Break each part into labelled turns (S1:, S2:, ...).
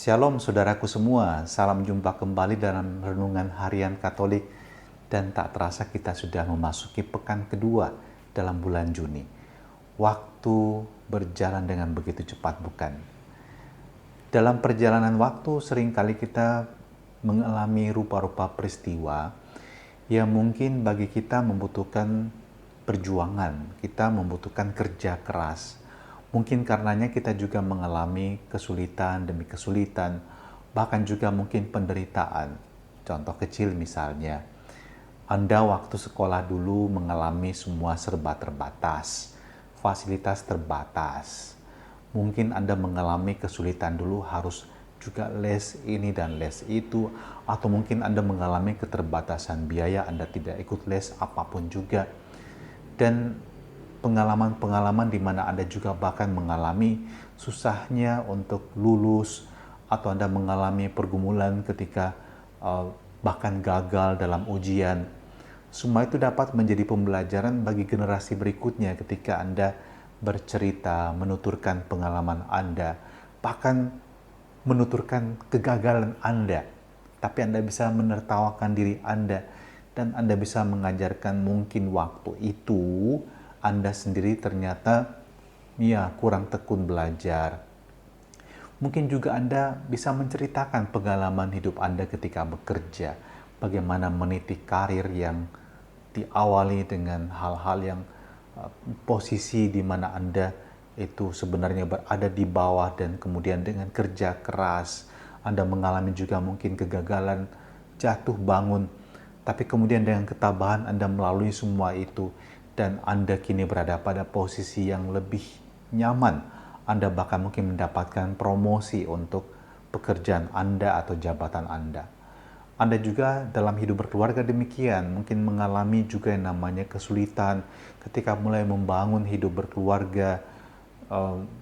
S1: Shalom saudaraku semua, salam jumpa kembali dalam Renungan Harian Katolik dan tak terasa kita sudah memasuki pekan kedua dalam bulan Juni. Waktu berjalan dengan begitu cepat bukan? Dalam perjalanan waktu seringkali kita mengalami rupa-rupa peristiwa yang mungkin bagi kita membutuhkan perjuangan, kita membutuhkan kerja keras. Mungkin karenanya kita juga mengalami kesulitan demi kesulitan, bahkan juga mungkin penderitaan. Contoh kecil misalnya, Anda waktu sekolah dulu mengalami semua serba terbatas, fasilitas terbatas. Mungkin Anda mengalami kesulitan dulu harus juga les ini dan les itu, atau mungkin Anda mengalami keterbatasan biaya, Anda tidak ikut les apapun juga. Dan pengalaman-pengalaman di mana Anda juga bahkan mengalami susahnya untuk lulus, atau Anda mengalami pergumulan ketika bahkan gagal dalam ujian. Semua itu dapat menjadi pembelajaran bagi generasi berikutnya ketika Anda bercerita, menuturkan pengalaman Anda, bahkan menuturkan kegagalan Anda. Tapi Anda bisa menertawakan diri Anda, dan Anda bisa mengajarkan mungkin waktu itu Anda sendiri ternyata kurang tekun belajar. Mungkin juga Anda bisa menceritakan pengalaman hidup Anda ketika bekerja, bagaimana meniti karir yang diawali dengan hal-hal yang posisi di mana Anda itu sebenarnya berada di bawah, dan kemudian dengan kerja keras Anda mengalami juga mungkin kegagalan, jatuh bangun, tapi kemudian dengan ketabahan Anda melalui semua itu, dan Anda kini berada pada posisi yang lebih nyaman. Anda bahkan mungkin mendapatkan promosi untuk pekerjaan Anda atau jabatan Anda. Anda juga dalam hidup berkeluarga demikian, mungkin mengalami juga yang namanya kesulitan ketika mulai membangun hidup berkeluarga,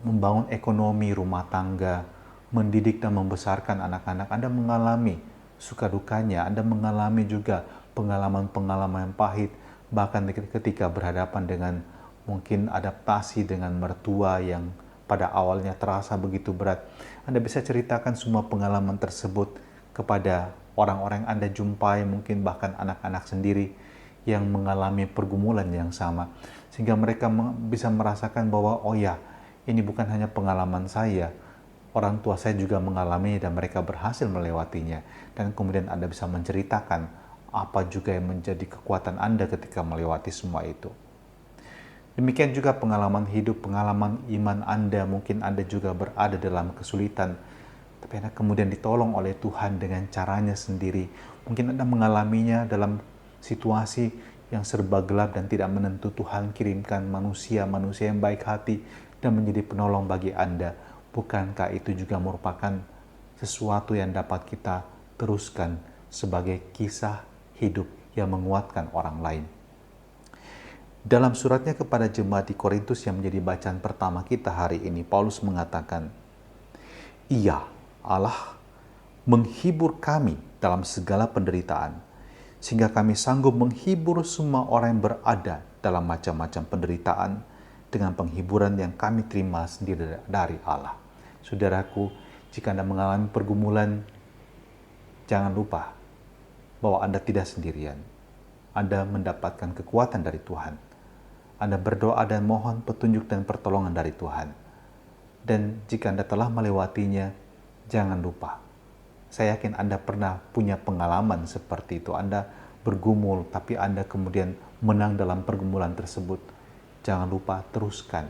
S1: membangun ekonomi rumah tangga, mendidik dan membesarkan anak-anak. Anda mengalami suka dukanya, Anda mengalami juga pengalaman-pengalaman yang pahit, bahkan ketika berhadapan dengan mungkin adaptasi dengan mertua yang pada awalnya terasa begitu berat. Anda bisa ceritakan semua pengalaman tersebut kepada orang-orang yang Anda jumpai, mungkin bahkan anak-anak sendiri yang mengalami pergumulan yang sama, sehingga mereka bisa merasakan bahwa oh ya, ini bukan hanya pengalaman saya, orang tua saya juga mengalami dan mereka berhasil melewatinya. Dan kemudian Anda bisa menceritakan apa juga yang menjadi kekuatan Anda ketika melewati semua itu. Demikian juga pengalaman hidup, pengalaman iman Anda. Mungkin Anda juga berada dalam kesulitan, tapi Anda kemudian ditolong oleh Tuhan dengan caranya sendiri. Mungkin Anda mengalaminya dalam situasi yang serba gelap dan tidak menentu. Tuhan kirimkan manusia-manusia yang baik hati dan menjadi penolong bagi Anda. Bukankah itu juga merupakan sesuatu yang dapat kita teruskan sebagai kisah hidup yang menguatkan orang lain? Dalam suratnya kepada jemaat di Korintus yang menjadi bacaan pertama kita hari ini, Paulus mengatakan, "Ia, Allah, menghibur kami dalam segala penderitaan, sehingga kami sanggup menghibur semua orang yang berada dalam macam-macam penderitaan dengan penghiburan yang kami terima sendiri dari Allah." Saudaraku, jika Anda mengalami pergumulan, jangan lupa bahwa Anda tidak sendirian. Anda mendapatkan kekuatan dari Tuhan. Anda berdoa dan mohon petunjuk dan pertolongan dari Tuhan. Dan jika Anda telah melewatinya, jangan lupa. Saya yakin Anda pernah punya pengalaman seperti itu. Anda bergumul, tapi Anda kemudian menang dalam pergumulan tersebut. Jangan lupa teruskan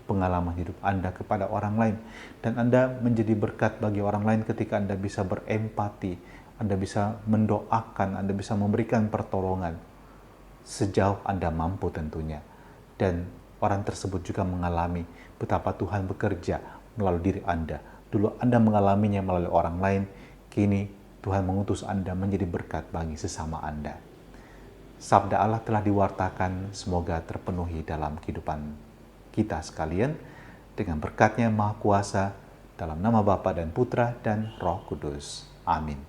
S1: pengalaman hidup Anda kepada orang lain. Dan Anda menjadi berkat bagi orang lain ketika Anda bisa berempati, Anda bisa mendoakan, Anda bisa memberikan pertolongan sejauh Anda mampu tentunya. Dan orang tersebut juga mengalami betapa Tuhan bekerja melalui diri Anda. Dulu Anda mengalaminya melalui orang lain, kini Tuhan mengutus Anda menjadi berkat bagi sesama Anda. Sabda Allah telah diwartakan, semoga terpenuhi dalam kehidupan kita sekalian dengan berkat-Nya Maha Kuasa, dalam nama Bapa dan Putra dan Roh Kudus. Amin.